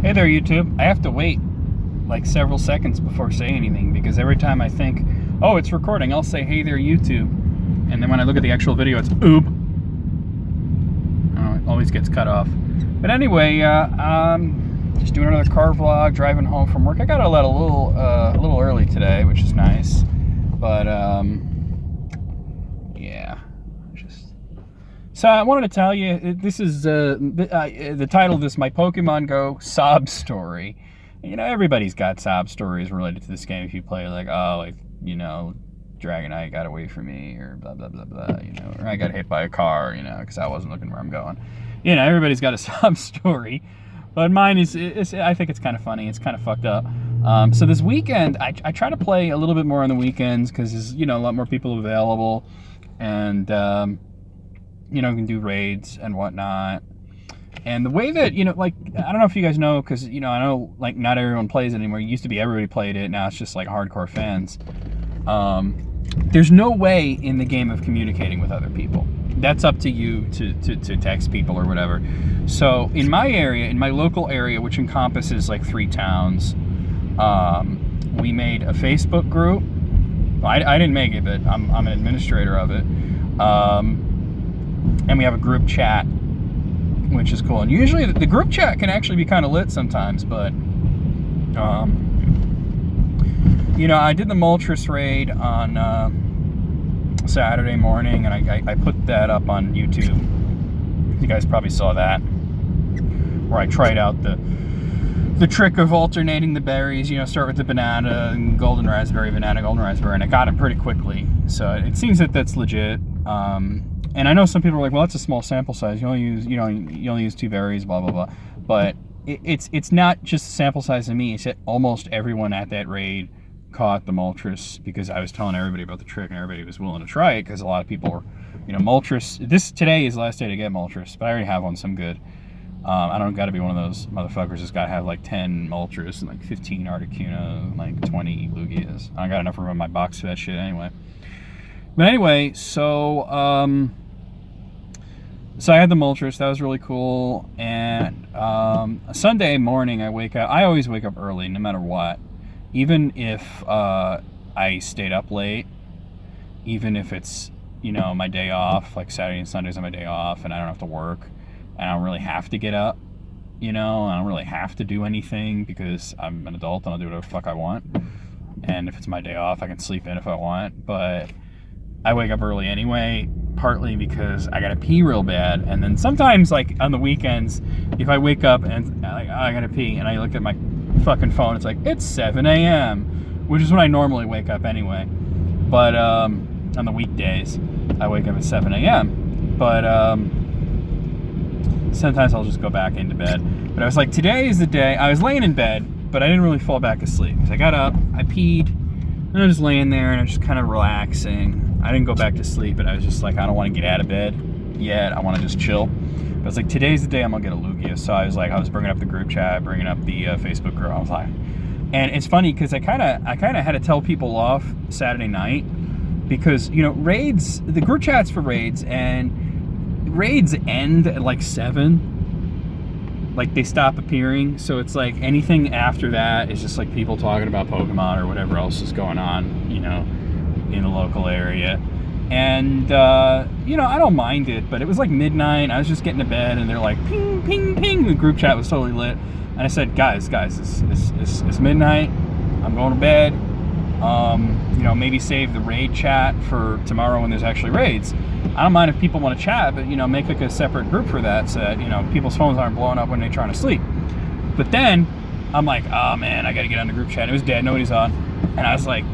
Hey there, YouTube. I have to wait like several seconds before saying anything because every time I think, oh, it's recording, I'll say, hey there, YouTube. And then when I look at the actual video, it's oop. Oh, it always gets cut off. But anyway, just doing another car vlog, driving home from work. I got out a little early today, which is nice. But yeah, So I wanted to tell you, this is the title of this, my Pokemon Go Sob Story. You know, everybody's got sob stories related to this game. If you play, like, oh, like, you know, Dragonite got away from me, or blah, blah, blah, blah, you know, or I got hit by a car, you know, because I wasn't looking where I'm going. You know, everybody's got a sob story. But mine is I think it's kind of funny. It's kind of fucked up. So this weekend, I try to play a little bit more on the weekends because there's, you know, a lot more people available. And, you know, can do raids and whatnot. And the way that, you know, like, I don't know if you guys know, because, you know, I know, like, not everyone plays it anymore. It used to be everybody played it. Now it's just, like, hardcore fans. There's no way in the game of communicating with other people. That's up to you to text people or whatever. So in my area, in my local area, which encompasses, like, 3 towns, we made a Facebook group. Well, I didn't make it, but I'm an administrator of it. And we have a group chat, which is cool. And usually the group chat can actually be kind of lit sometimes, but, you know, I did the Moltres raid on Saturday morning, and I put that up on YouTube. You guys probably saw that, where I tried out the trick of alternating the berries, you know, start with the banana and golden raspberry, banana, golden raspberry, and I got it pretty quickly. So it seems that that's legit. And I know some people are like, well, that's a small sample size. You only use, you know, you only use 2 berries, blah, blah, blah. But it's not just a sample size of me. It's that almost everyone at that raid caught the Moltres because I was telling everybody about the trick and everybody was willing to try it because a lot of people were, you know, Moltres. Today is the last day to get Moltres, but I already have one, so I'm good. I don't got to be one of those motherfuckers that's got to have like 10 Moltres and like 15 Articuno and like 20 Lugias. I got enough room in my box for that shit anyway. But anyway, so I had the Moltres. That was really cool. And Sunday morning, I wake up. I always wake up early, no matter what. Even if I stayed up late, even if it's, you know, my day off, like Saturday and Sundays are my day off, and I don't have to work, and I don't really have to get up, you know, I don't really have to do anything because I'm an adult and I'll do whatever the fuck I want. And if it's my day off, I can sleep in if I want. But I wake up early anyway, partly because I gotta pee real bad. And then sometimes, like, on the weekends, if I wake up and I gotta pee and I look at my fucking phone, it's like, it's 7 a.m., which is when I normally wake up anyway. But on the weekdays, I wake up at 7 a.m. But sometimes I'll just go back into bed. But I was like, today is the day. I was laying in bed, but I didn't really fall back asleep. So I got up, I peed, and I was just laying there and I was just kind of relaxing. I didn't go back to sleep, but I was just like, I don't want to get out of bed yet. I want to just chill. But I was like, today's the day I'm gonna get a Lugia. So I was like, I was bringing up the group chat, bringing up the Facebook group. I was like, and it's funny because I kind of had to tell people off Saturday night because, you know, raids, the group chats for raids, and raids end at like 7. Like, they stop appearing. So it's like anything after that is just like people talking about Pokemon or whatever else is going on, you know, in the local area. And, you know, I don't mind it, but it was like midnight. I was just getting to bed, and they're like, ping, ping, ping. The group chat was totally lit. And I said, guys, it's midnight. I'm going to bed. You know, maybe save the raid chat for tomorrow when there's actually raids. I don't mind if people want to chat, but, you know, make like a separate group for that so that, you know, people's phones aren't blowing up when they're trying to sleep. But then I'm like, oh man, I got to get on the group chat. It was dead. Nobody's on. And I was like,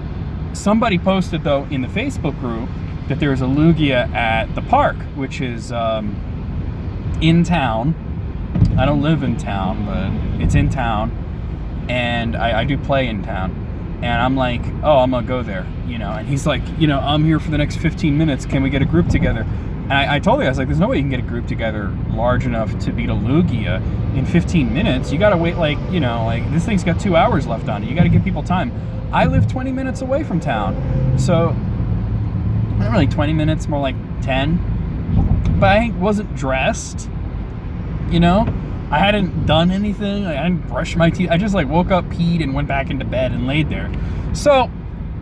somebody posted, though, in the Facebook group that there was a Lugia at the park, which is in town. I don't live in town, but it's in town. And I do play in town. And I'm like, oh, I'm going to go there, you know. And he's like, you know, I'm here for the next 15 minutes. Can we get a group together? And I told you, I was like, there's no way you can get a group together large enough to beat a Lugia in 15 minutes. You got to wait, like, you know, like, this thing's got 2 hours left on it. You got to give people time. I live 20 minutes away from town. So, not really 20 minutes, more like 10. But I wasn't dressed, you know. I hadn't done anything. Like, I didn't brush my teeth. I just like woke up, peed, and went back into bed and laid there. So,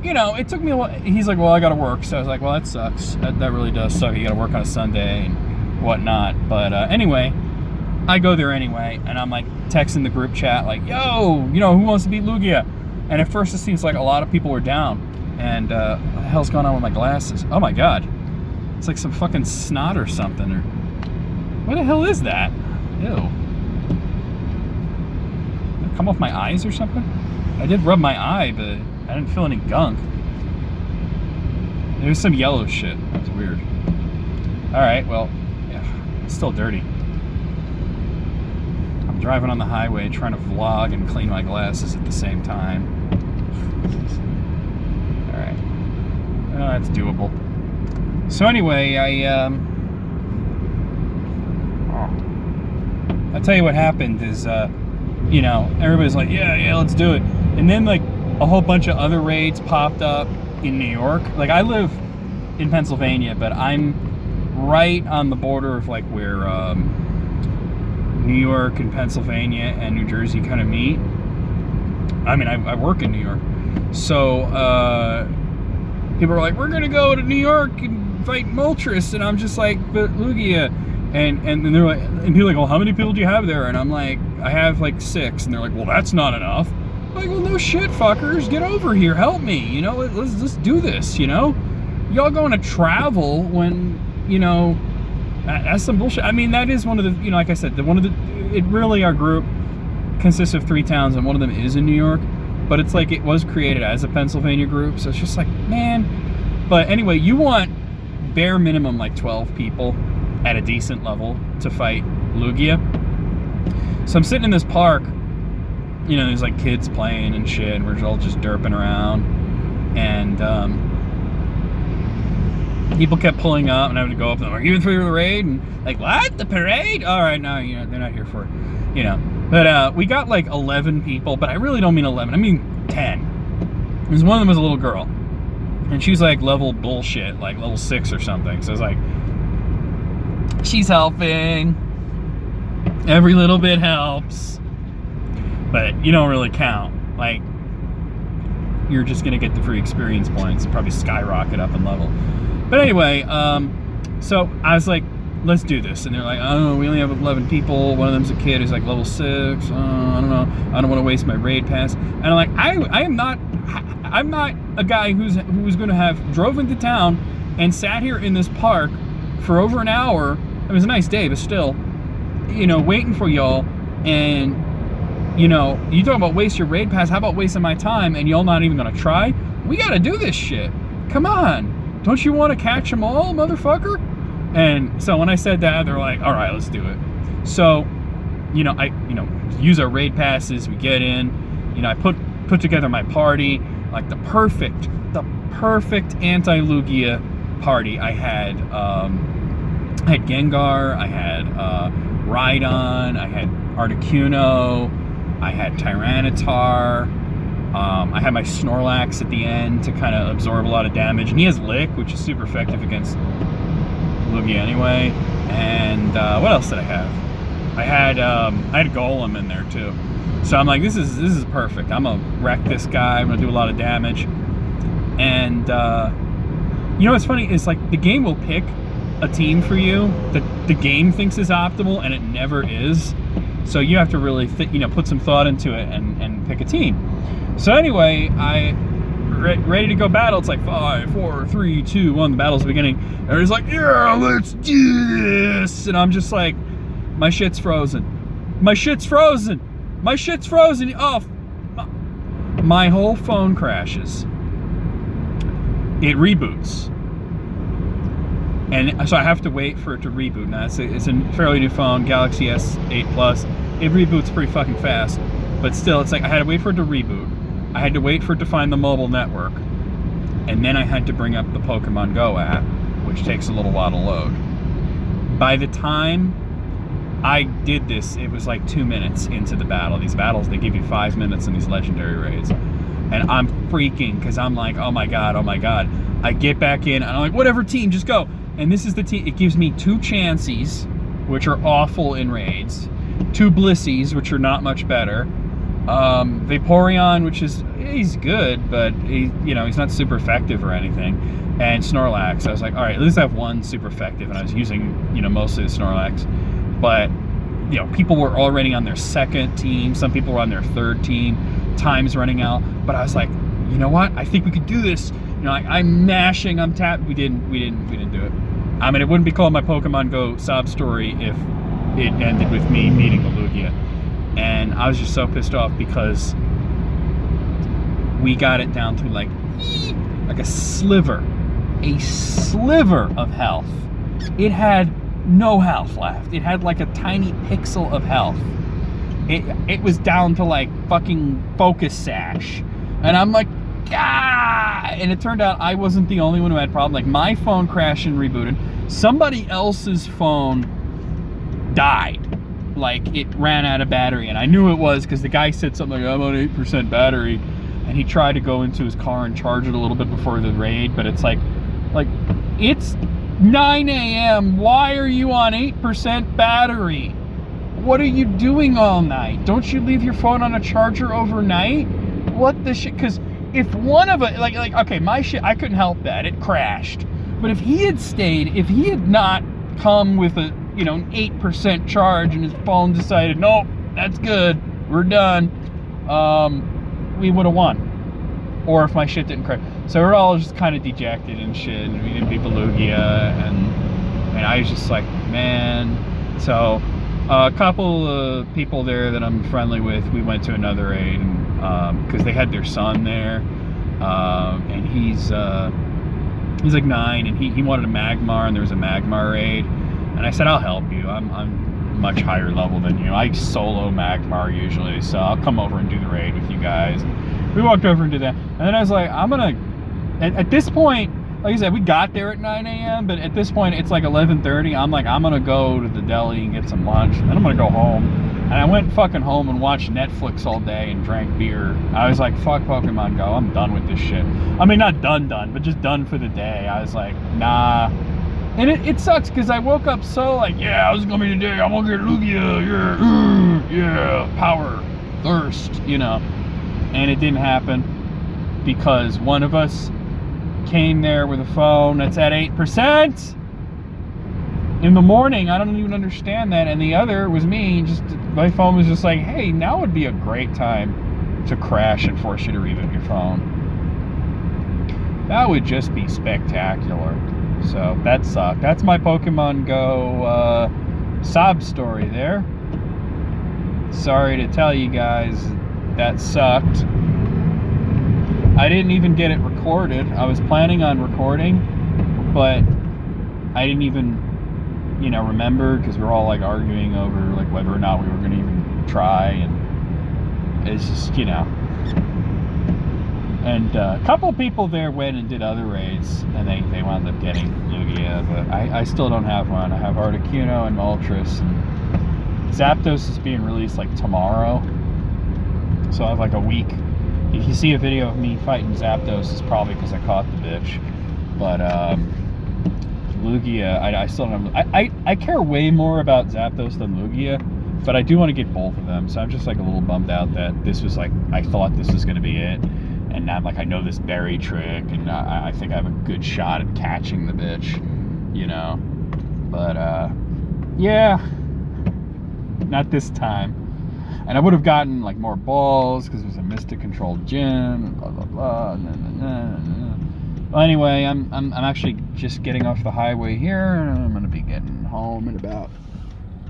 you know, it took me a while. He's like, well, I got to work. So I was like, well, that sucks. That really does suck. You got to work on a Sunday and whatnot. But anyway, I go there anyway. And I'm like texting the group chat like, yo, you know, who wants to beat Lugia? And at first it seems like a lot of people were down. And what the hell's going on with my glasses? Oh my God. It's like some fucking snot or something. Or what the hell is that? Ew. Did it come off my eyes or something? I did rub my eye, but I didn't feel any gunk. There's some yellow shit. That's weird. Alright, well, yeah, it's still dirty. I'm driving on the highway trying to vlog and clean my glasses at the same time. Alright. Oh, that's doable. So anyway, I'll tell you what happened is, you know, everybody's like, yeah, let's do it. And then like a whole bunch of other raids popped up in New York. Like I live in Pennsylvania, but I'm right on the border of like where New York and Pennsylvania and New Jersey kind of meet. I mean, I work in New York. So people are like, we're going to go to New York and fight Moltres. And I'm just like, but Lugia. And they're like, and people are like, well, how many people do you have there? And I'm like, I have like 6. And they're like, well, that's not enough. I'm like, well, no shit, fuckers. Get over here. Help me. You know, let's do this, you know? Y'all going to travel when, you know, that's some bullshit. I mean, that is one of the, you know, like I said, our group consists of 3 towns, and one of them is in New York. But it's like, it was created as a Pennsylvania group. So it's just like, man. But anyway, you want bare minimum like 12 people at a decent level to fight Lugia. So I'm sitting in this park, you know, there's like kids playing and shit, and we're all just derping around, and people kept pulling up, and I would go up to them, are you in for the raid? And like, what? The parade? All right, no, you know, they're not here for it, you know. But we got like 11 people, but I really don't mean 11, I mean 10. Because one of them was a little girl, and she was like level bullshit, like level 6 or something. So it's like, she's helping. Every little bit helps. But you don't really count. Like, you're just gonna get the free experience points and probably skyrocket up in level. But anyway, so I was like, let's do this. And they're like, oh, we only have 11 people. One of them's a kid who's like level 6. I don't know. I don't want to waste my raid pass. And I'm like, I'm not a guy who's gonna have drove into town and sat here in this park for over an hour. It was a nice day, but still, you know, waiting for y'all. And, you know, you talking about waste your raid pass. How about wasting my time and y'all not even gonna try? We gotta do this shit. Come on. Don't you want to catch them all, motherfucker? And so when I said that, they're like, all right, let's do it. So, you know, use our raid passes. We get in, you know, I put together my party, like the perfect anti-Lugia party. I had Gengar, I had Rhydon, I had Articuno, I had Tyranitar, I had my Snorlax at the end to kind of absorb a lot of damage, and he has Lick, which is super effective against Lugia anyway. And what else did I have? I had Golem in there too. So I'm like, this is perfect. I'm gonna wreck this guy. I'm gonna do a lot of damage. And you know what's funny is like the game will pick a team for you that the game thinks is optimal, and it never is. So you have to really put some thought into it and pick a team. So anyway, ready to go battle. It's like 5, 4, 3, 2, 1. The battle's beginning. Everybody's like, yeah, let's do this. And I'm just like, my shit's frozen. My shit's frozen. My shit's frozen. Oh, my whole phone crashes. It reboots. And so I have to wait for it to reboot. Now it's a fairly new phone, Galaxy S8 Plus. It reboots pretty fucking fast. But still, it's like I had to wait for it to reboot. I had to wait for it to find the mobile network. And then I had to bring up the Pokemon Go app, which takes a little while to load. By the time I did this, it was like 2 minutes into the battle. These battles, they give you 5 minutes in these legendary raids. And I'm freaking, because I'm like, oh my god, oh my god. I get back in, and I'm like, whatever team, just go. And this is the team. It gives me 2 Chanseys, which are awful in raids. 2 Blissies, which are not much better. Vaporeon, which is, he's good, but he's not super effective or anything. And Snorlax. I was like, all right, at least I have one super effective, and I was using, mostly the Snorlax. But, people were already on their second team. Some people were on their third team. Time's running out. But I was like, you know what? I think we could do this. I'm mashing, I'm tapping. We didn't do it. I mean, it wouldn't be called my Pokemon Go Sob Story if it ended with me meeting the Lugia. And I was just so pissed off because we got it down to like a sliver of health. It had no health left. It had like a tiny pixel of health. It was down to like fucking Focus Sash. And I'm like, ah! And it turned out I wasn't the only one who had problems. Like, my phone crashed and rebooted. Somebody else's phone died. Like, it ran out of battery, and I knew it was because the guy said something like, I'm on 8% battery, and he tried to go into his car and charge it a little bit before the raid, but it's like it's 9 a.m. Why are you on 8% battery? What are you doing all night? Don't you leave your phone on a charger overnight? What the shit? Because if one of it, like, okay, my shit, I couldn't help that. It crashed. But if he had stayed, if he had not come with a, an 8% charge and his phone decided, nope, that's good, we're done, we would have won. Or if my shit didn't crash. So we're all just kind of dejected and shit, and we didn't beat the Lugia, and I was just like, man. So a couple of people there that I'm friendly with, we went to another raid, because they had their son there, and he's like 9, and he wanted a Magmar, and there was a Magmar raid, and I said, I'll help you. I'm much higher level than you. I solo Magmar usually, so I'll come over and do the raid with you guys. We walked over and did that, and then I was like, I'm gonna, at this point, like I said, we got there at 9 a.m., but at this point, it's like 11:30. I'm like, I'm gonna go to the deli and get some lunch, and then I'm gonna go home. And I went fucking home and watched Netflix all day and drank beer. I was like, fuck Pokemon Go, I'm done with this shit. I mean, not done, but just done for the day. I was like, nah. And it sucks, because I woke up so like, yeah, I was gonna be today, I'm gonna get Lugia, yeah, power, thirst, And it didn't happen, because one of us came there with a phone that's at 8% in the morning. I don't even understand that. And the other was me. My phone was just like, hey, now would be a great time to crash and force you to reboot your phone. That would just be spectacular. So that sucked. That's my Pokemon Go sob story there. Sorry to tell you guys, that sucked. I didn't even get it recorded. I was planning on recording, but I didn't even, remember, because we were all like arguing over like whether or not we were going to even try, and it's just, And a couple of people there went and did other raids, and they wound up getting Lugia, but I still don't have one. I have Articuno and Moltres, and Zapdos is being released like tomorrow, so I have like a week. If you see a video of me fighting Zapdos, it's probably because I caught the bitch. But Lugia, I still don't have. I care way more about Zapdos than Lugia, but I do want to get both of them. So I'm just like a little bummed out that this was like, I thought this was going to be it, and now I'm like, I know this berry trick, and I think I have a good shot at catching the bitch, But yeah, not this time. And I would have gotten like more balls because it was a Mystic controlled gym, blah blah blah. Well, anyway, I'm actually just getting off the highway here, and I'm gonna be getting home in about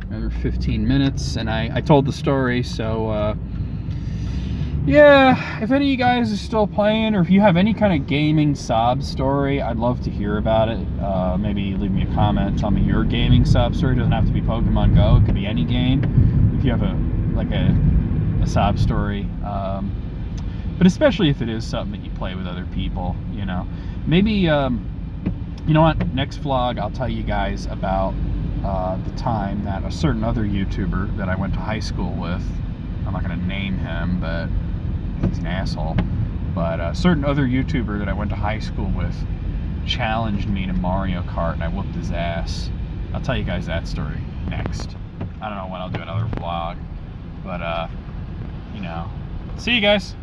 another 15 minutes. And I told the story, so yeah. If any of you guys are still playing, or if you have any kind of gaming sob story, I'd love to hear about it. Maybe leave me a comment, tell me your gaming sob story. It doesn't have to be Pokemon Go. It could be any game. If you have a sob story, but especially if it is something that you play with other people, maybe you know what, next vlog I'll tell you guys about the time that a certain other YouTuber that I went to high school with, I'm not going to name him, but he's an asshole, but a certain other YouTuber that I went to high school with challenged me to Mario Kart, and I whooped his ass. I'll tell you guys that story next. I don't know when I'll do another vlog, but you know, see you guys.